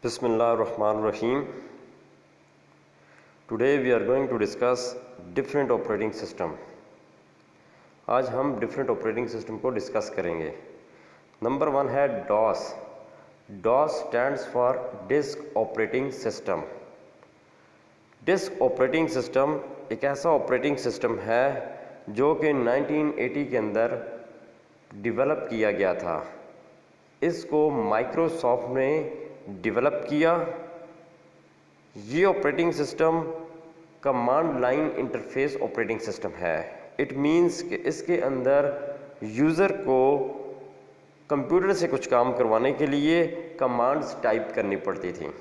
Bismillahirrahmanirrahim. Today we are going to discuss different operating system. आज हम different operating system को discuss करेंगे. Number 1 है DOS. DOS stands for Disk Operating System. Disk Operating System एक ऐसा operating system है जो कि 1980 के अंदर डेवलप किया गया था. इसको माइक्रोसॉफ्ट ने डेवलप किया. ये operating system command line interface operating system है. इट मींस कि इसके अंदर यूज़र को कंप्यूटर से कुछ काम करवाने के लिए कमांड्स टाइप करनी पड़ती थी.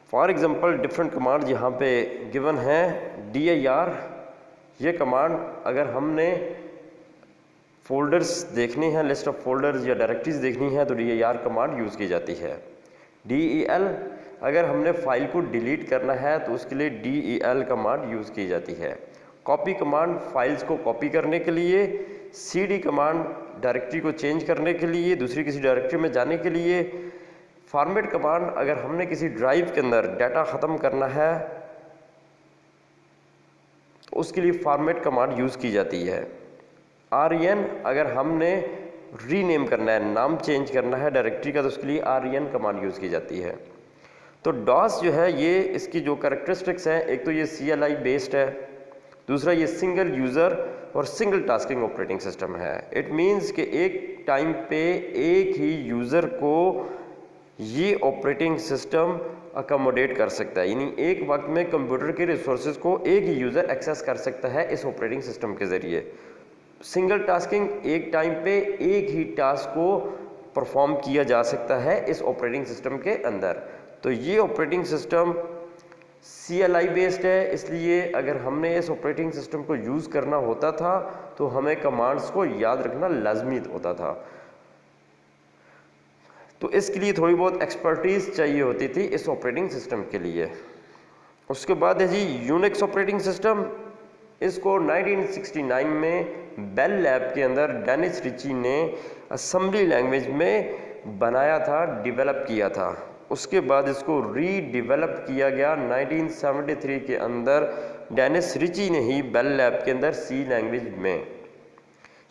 फॉर एग्जांपल डिफरेंट कमांड यहाँ पे गिवन है. dir ये कमांड अगर हमने फोल्डर्स देखने हैं, लिस्ट ऑफ फोल्डर्स या डायरेक्टरीज देखनी है तो dir कमांड यूज़ की जाती है. del अगर हमने फाइल को डिलीट करना है तो उसके लिए del कमांड यूज़ की जाती है. कॉपी कमांड फाइल्स को कॉपी करने के लिए. cd कमांड डायरेक्टरी को चेंज करने के लिए, दूसरी किसी डायरेक्टरी में जाने के लिए. फॉर्मेट कमांड अगर हमने किसी ड्राइव के अंदर डाटा ख़त्म करना है तो उसके लिए फॉर्मेट कमांड यूज़ की जाती है. rn अगर हमने रीनेम करना है, नाम चेंज करना है डायरेक्टरी का तो उसके लिए rn कमांड यूज़ की जाती है. तो DOS जो है ये इसकी जो कैरेक्टरिस्टिक्स हैं, एक तो ये CLI बेस्ड है, दूसरा ये सिंगल यूज़र और सिंगल टास्किंग ऑपरेटिंग सिस्टम है. इट मींस कि एक टाइम पे एक ही यूज़र को ये ऑपरेटिंग सिस्टम अकोमोडेट कर सकता है. यानी एक वक्त में कंप्यूटर के रिसोर्सेज को एक ही यूज़र एक्सेस कर सकता है इस ऑपरेटिंग सिस्टम के ज़रिए. सिंगल टास्किंग, एक टाइम पे एक ही टास्क को परफॉर्म किया जा सकता है इस ऑपरेटिंग सिस्टम के अंदर. तो ये ऑपरेटिंग सिस्टम CLI बेस्ड है, इसलिए अगर हमने इस ऑपरेटिंग सिस्टम को यूज़ करना होता था तो हमें कमांड्स को याद रखना लाजमी होता था. तो इसके लिए थोड़ी बहुत एक्सपर्टीज चाहिए होती थी इस ऑपरेटिंग सिस्टम के लिए. उसके बाद है जी यूनिक्स ऑपरेटिंग सिस्टम. इसको 1969 में बेल लैब के अंदर डेनिस रिची ने असेंबली लैंग्वेज में बनाया था, डेवलप किया था. उसके बाद इसको रीडेवलप किया गया 1973 के अंदर डेनिस रिची ने ही बेल लैब के अंदर C लैंग्वेज में.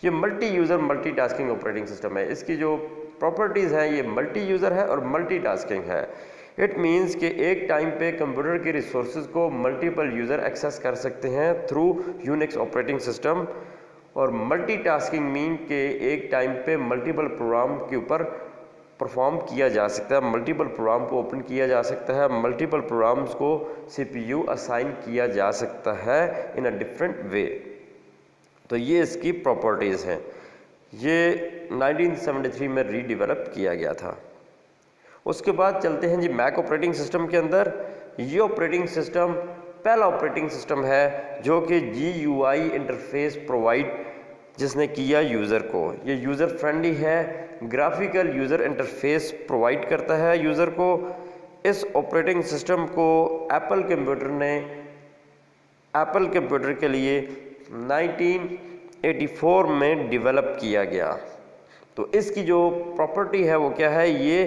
ये multi user multi tasking operating system है. इसकी जो प्रॉपर्टीज़ हैं ये मल्टी यूज़र है और मल्टी टास्किंग है. इट मींस कि एक टाइम पे कंप्यूटर के रिसोर्सेज को मल्टीपल यूज़र एक्सेस कर सकते हैं थ्रू यूनिक्स ऑपरेटिंग सिस्टम. और मल्टीटास्किंग मीन के एक टाइम पे मल्टीपल प्रोग्राम के ऊपर परफॉर्म किया जा सकता है, मल्टीपल प्रोग्राम को ओपन किया जा सकता है, मल्टीपल प्रोग्राम्स को CPU असाइन किया जा सकता है इन अ डिफरेंट वे. तो ये इसकी प्रॉपर्टीज़ हैं. ये 1973 में रीडेवलप किया गया था. उसके बाद चलते हैं जी मैक ऑपरेटिंग सिस्टम के अंदर. ये ऑपरेटिंग सिस्टम पहला ऑपरेटिंग सिस्टम है जो कि GUI इंटरफेस प्रोवाइड जिसने किया यूज़र को. ये यूज़र फ्रेंडली है, ग्राफिकल यूज़र इंटरफेस प्रोवाइड करता है यूज़र को. इस ऑपरेटिंग सिस्टम को एप्पल कंप्यूटर के लिए 1984 में डेवलप किया गया. तो इसकी जो प्रॉपर्टी है वो क्या है, ये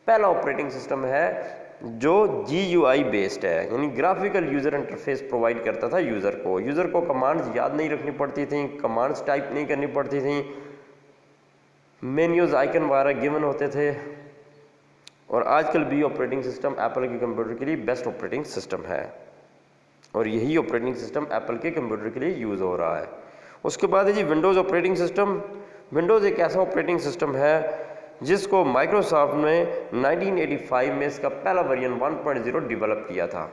पहला ऑपरेटिंग सिस्टम है जो GUI बेस्ड है, यानी ग्राफिकल यूज़र इंटरफेस प्रोवाइड करता था यूज़र को. यूज़र को कमांड्स याद नहीं रखनी पड़ती थी, कमांड्स टाइप नहीं करनी पड़ती थी, मेन्यूज आइकन वगैरह गिवन होते थे. और आजकल भी ऑपरेटिंग सिस्टम एप्पल के कंप्यूटर के लिए बेस्ट ऑपरेटिंग सिस्टम है और यही ऑपरेटिंग सिस्टम एप्पल के कंप्यूटर के लिए यूज़ हो रहा है. उसके बाद है जी विंडोज़ ऑपरेटिंग सिस्टम. विंडोज़ एक ऐसा ऑपरेटिंग सिस्टम है जिसको माइक्रोसॉफ्ट ने 1985 में इसका पहला वर्जन 1.0 डेवलप किया था.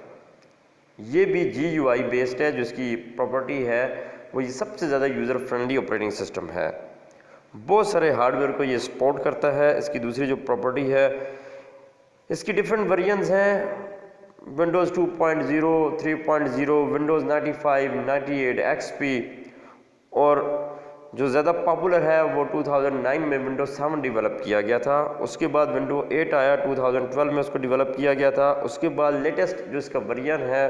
ये भी GUI बेस्ड है. जिसकी प्रॉपर्टी है वो ये सबसे ज़्यादा यूज़र फ्रेंडली ऑपरेटिंग सिस्टम है. बहुत सारे हार्डवेयर को ये सपोर्ट करता है. इसकी दूसरी जो प्रॉपर्टी है, इसकी डिफरेंट वर्जन्स हैं. विंडोज़ 2.0, 3.0, विंडोज़ 95, 98, XP और जो ज़्यादा पॉपुलर है वो 2009 में विंडोज़ 7 डेवलप किया गया था. उसके बाद विंडोज़ 8 आया, 2012 में उसको डेवलप किया गया था. उसके बाद लेटेस्ट जो इसका वर्जन है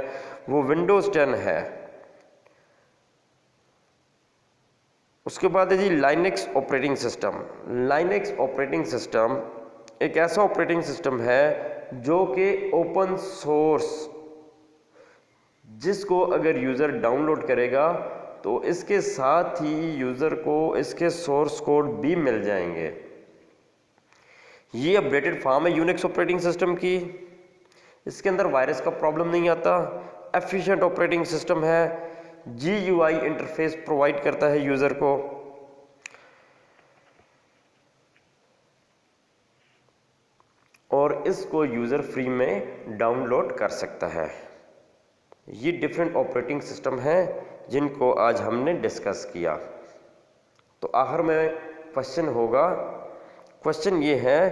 वो विंडोज़ 10 है. उसके बाद है जी Linux operating system. Linux operating system एक ऐसा ऑपरेटिंग सिस्टम है जो कि ओपन सोर्स, जिसको अगर यूज़र डाउनलोड करेगा तो इसके साथ ही यूज़र को इसके सोर्स कोड भी मिल जाएंगे। ये अपडेटेड फॉर्म है यूनिक्स ऑपरेटिंग सिस्टम की। इसके अंदर वायरस का प्रॉब्लम नहीं आता। एफिशिएंट ऑपरेटिंग सिस्टम है। GUI इंटरफेस प्रोवाइड करता है यूज़र को। और इसको यूज़र फ्री में डाउनलोड कर सकता है। ये डिफरेंट ऑपरेटिंग सिस्टम हैं जिनको आज हमने डिस्कस किया। तो आखिर में क्वेश्चन होगा, क्वेश्चन ये है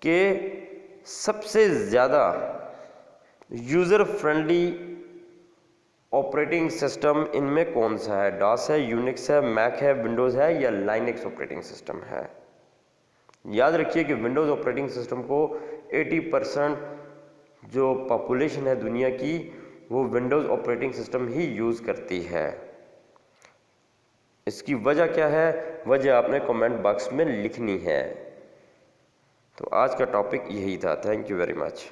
कि सबसे ज़्यादा यूज़र फ्रेंडली ऑपरेटिंग सिस्टम इनमें कौन सा है? डॉस है, यूनिक्स है, मैक है, विंडोज़ है या लाइनक्स ऑपरेटिंग सिस्टम है? याद रखिए कि विंडोज़ ऑपरेटिंग सिस्टम को 80% जो पॉपुलेशन है दुनिया की वो विंडोज़ ऑपरेटिंग सिस्टम ही यूज़ करती है। इसकी वजह क्या है? वजह आपने कमेंट बॉक्स में लिखनी है। तो आज का टॉपिक यही था। Thank you very much.